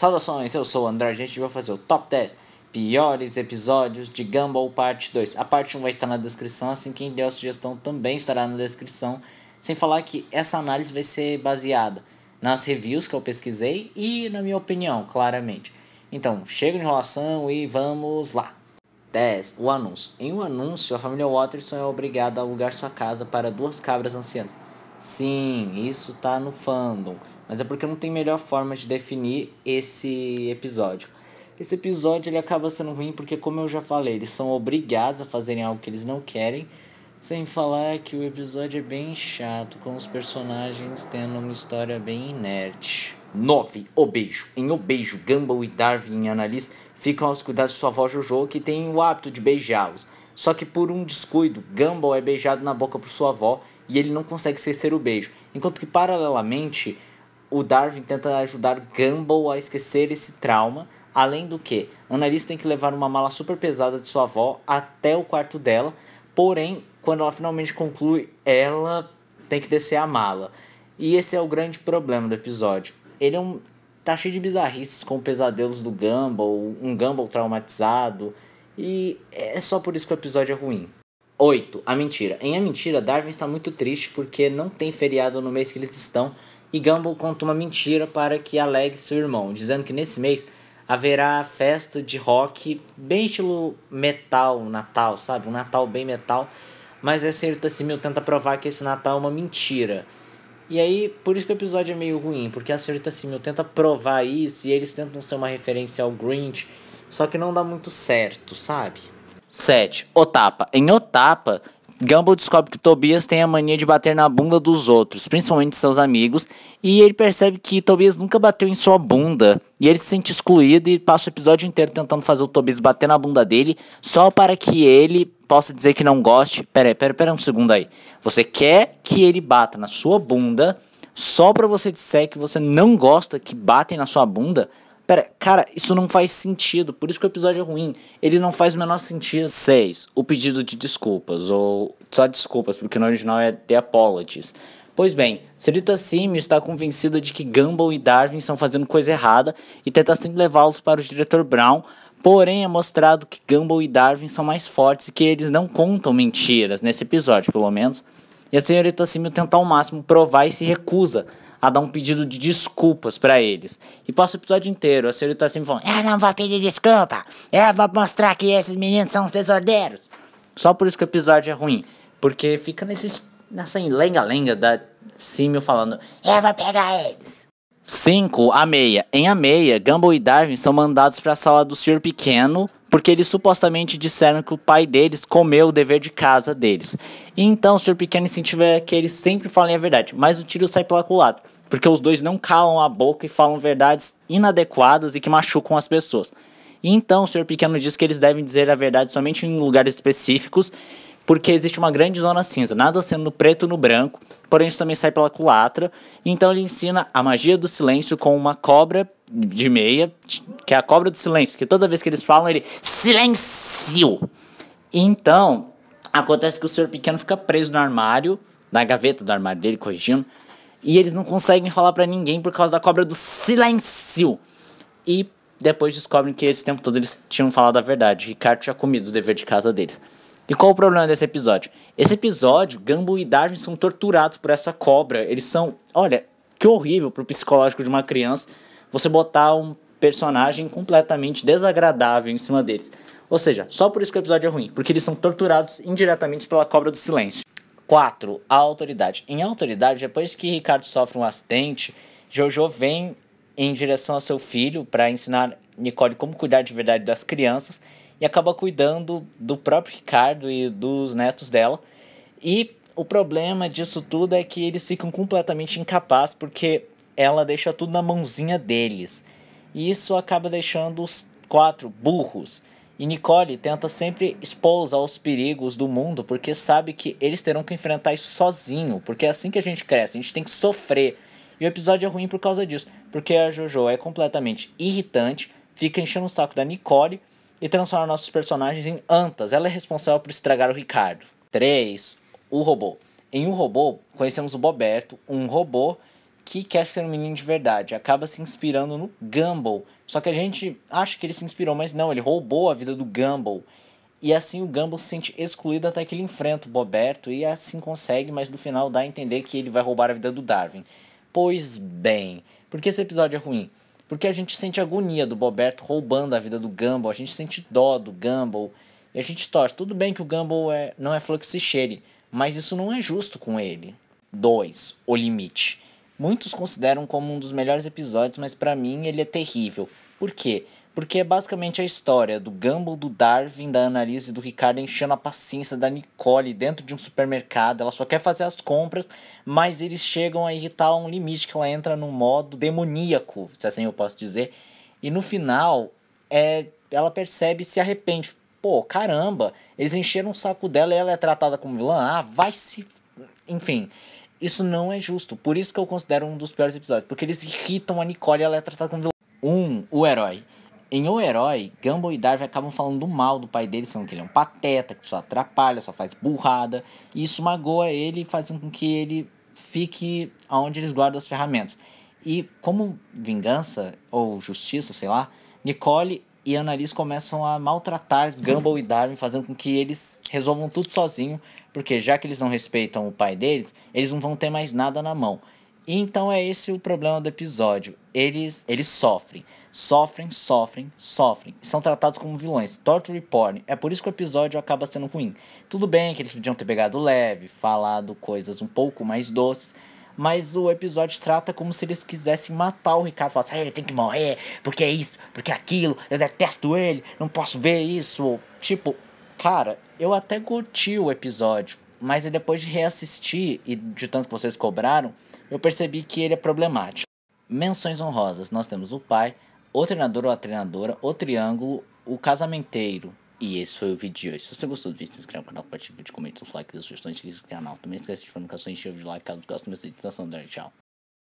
Saudações, eu sou o André, a gente vai fazer o Top 10 piores episódios de Gumball Parte 2. A parte 1 vai estar na descrição, assim quem deu a sugestão também estará na descrição. Sem falar que essa análise vai ser baseada nas reviews que eu pesquisei e na minha opinião, claramente. Então, chega de enrolação e vamos lá. 10. O anúncio. Em um anúncio, a família Watterson é obrigada a alugar sua casa para duas cabras anciãs. Sim, isso tá no fandom, mas é porque não tem melhor forma de definir esse episódio. Esse episódio ele acaba sendo ruim porque, como eu já falei, eles são obrigados a fazerem algo que eles não querem, sem falar que o episódio é bem chato, com os personagens tendo uma história bem inerte. 9. O beijo. Em O Beijo, Gumball e Darwin e Annalise ficam aos cuidados de sua avó Jojo, que tem o hábito de beijá-los. Só que por um descuido, Gumball é beijado na boca por sua avó e ele não consegue esquecer o beijo. Enquanto que, paralelamente, o Darwin tenta ajudar Gumball a esquecer esse trauma. Além do que, Annalise tem que levar uma mala super pesada de sua avó até o quarto dela. Porém, quando ela finalmente conclui, ela tem que descer a mala. E esse é o grande problema do episódio. Ele tá cheio de bizarrices com pesadelos do Gumball, um Gumball traumatizado. E é só por isso que o episódio é ruim. 8. A mentira. Em A Mentira, Darwin está muito triste porque não tem feriado no mês que eles estão. E Gumball conta uma mentira para que alegre seu irmão, dizendo que nesse mês haverá festa de rock bem estilo metal, Natal, sabe? Um Natal bem metal. Mas a senhorita Simil tenta provar que esse Natal é uma mentira. E aí, por isso que o episódio é meio ruim, porque a senhorita Simil tenta provar isso e eles tentam ser uma referência ao Grinch, só que não dá muito certo, sabe? 7. O Tapa. Em O Tapa, Gumball descobre que Tobias tem a mania de bater na bunda dos outros, principalmente seus amigos, e ele percebe que Tobias nunca bateu em sua bunda, e ele se sente excluído e passa o episódio inteiro tentando fazer o Tobias bater na bunda dele, só para que ele possa dizer que não goste. Pera um segundo aí. Você quer que ele bata na sua bunda só pra você dizer que você não gosta que batem na sua bunda? Pera, cara, isso não faz sentido, por isso que o episódio é ruim. Ele não faz o menor sentido. 6. O pedido de desculpas, ou só desculpas, porque no original é The Apologies. Pois bem, senhorita Simio está convencida de que Gumball e Darwin estão fazendo coisa errada e tenta sempre levá-los para o diretor Brown, porém é mostrado que Gumball e Darwin são mais fortes e que eles não contam mentiras, nesse episódio pelo menos. E a senhorita Simio tenta ao máximo provar e se recusa a dar um pedido de desculpas pra eles. E passa o episódio inteiro a senhorita Simio falando: eu não vou pedir desculpa, eu vou mostrar que esses meninos são os desordeiros. Só por isso que o episódio é ruim, porque fica nessa lenga-lenga da Simio falando: eu vou pegar eles. 5. A Meia. Em A Meia, Gumball e Darwin são mandados para a sala do Sr. Pequeno porque eles supostamente disseram que o pai deles comeu o dever de casa deles. E então o Sr. Pequeno incentiva que eles sempre falem a verdade, mas o tiro sai pela culatra, porque os dois não calam a boca e falam verdades inadequadas e que machucam as pessoas. E então o Sr. Pequeno diz que eles devem dizer a verdade somente em lugares específicos, porque existe uma grande zona cinza, nada sendo no preto no branco, porém isso também sai pela culatra. Então ele ensina a magia do silêncio com uma cobra de meia, que é a cobra do silêncio, porque toda vez que eles falam, ele silêncio. Então, acontece que o Sr. Pequeno fica preso no armário, na gaveta do armário dele, corrigindo, e eles não conseguem falar pra ninguém por causa da cobra do silêncio. E depois descobrem que esse tempo todo eles tinham falado a verdade. Ricardo tinha comido o dever de casa deles. E qual o problema desse episódio? Esse episódio, Gumball e Darwin são torturados por essa cobra. Eles são... Olha, que horrível pro psicológico de uma criança você botar um personagem completamente desagradável em cima deles. Ou seja, só por isso que o episódio é ruim, porque eles são torturados indiretamente pela cobra do silêncio. 4. A Autoridade. Em Autoridade, depois que Ricardo sofre um acidente, Jojo vem em direção ao seu filho para ensinar Nicole como cuidar de verdade das crianças, e acaba cuidando do próprio Ricardo e dos netos dela. E o problema disso tudo é que eles ficam completamente incapazes, porque ela deixa tudo na mãozinha deles. E isso acaba deixando os 4 burros. E Nicole tenta sempre expô-los aos perigos do mundo, porque sabe que eles terão que enfrentar isso sozinho. Porque é assim que a gente cresce, a gente tem que sofrer. E o episódio é ruim por causa disso, porque a Jojo é completamente irritante, fica enchendo o saco da Nicole e transforma nossos personagens em antas. Ela é responsável por estragar o Ricardo. 3. O Robô. Em O Robô, conhecemos o Boberto, um robô que quer ser um menino de verdade, acaba se inspirando no Gumball. Só que a gente acha que ele se inspirou, mas não, ele roubou a vida do Gumball. E assim o Gumball se sente excluído até que ele enfrenta o Boberto e assim consegue, mas no final dá a entender que ele vai roubar a vida do Darwin. Pois bem, por que esse episódio é ruim? Porque a gente sente agonia do Boberto roubando a vida do Gumball, a gente sente dó do Gumball e a gente torce. Tudo bem que o Gumball não é Fluxichere, mas isso não é justo com ele. 2. O Limite. Muitos consideram como um dos melhores episódios, mas pra mim ele é terrível. Por quê? Porque é basicamente a história do Gumball, do Darwin, da Annalise e do Ricardo enchendo a paciência da Nicole dentro de um supermercado. Ela só quer fazer as compras, mas eles chegam a irritar um limite que ela entra num modo demoníaco, se assim eu posso dizer. E no final, ela percebe e se arrepende. Pô, caramba, eles encheram o saco dela e ela é tratada como vilã? Ah, vai se... Enfim, isso não é justo. Por isso que eu considero um dos piores episódios. Porque eles irritam a Nicole e ela é tratada como vilã. O Herói. Em O Herói, Gumball e Darwin acabam falando mal do pai dele, sendo que ele é um pateta, que só atrapalha, só faz burrada. E isso magoa ele, fazendo com que ele fique onde eles guardam as ferramentas. E como vingança, ou justiça, sei lá, Nicole e Annalise começam a maltratar Gumball e Darwin, fazendo com que eles resolvam tudo sozinho, porque já que eles não respeitam o pai deles, eles não vão ter mais nada na mão. E então é esse o problema do episódio. Eles sofrem. E são tratados como vilões. Torture porn. É por isso que o episódio acaba sendo ruim. Tudo bem que eles podiam ter pegado leve, falado coisas um pouco mais doces, mas o episódio trata como se eles quisessem matar o Ricardo. Falassem, ele tem que morrer, porque é isso, porque é aquilo, eu detesto ele, não posso ver isso. Tipo, cara, eu até curti o episódio, mas depois de reassistir e de tanto que vocês cobraram, eu percebi que ele é problemático. Menções honrosas. Nós temos o pai, o treinador ou a treinadora, o triângulo, o casamenteiro. E esse foi o vídeo de hoje. Se você gostou do vídeo, se inscreve no canal, compartilha o vídeo, comente, like, dê sugestões, inscreva no canal. Também não esquece de comunicações, encher o de like, caso goste da minha editação. Tchau.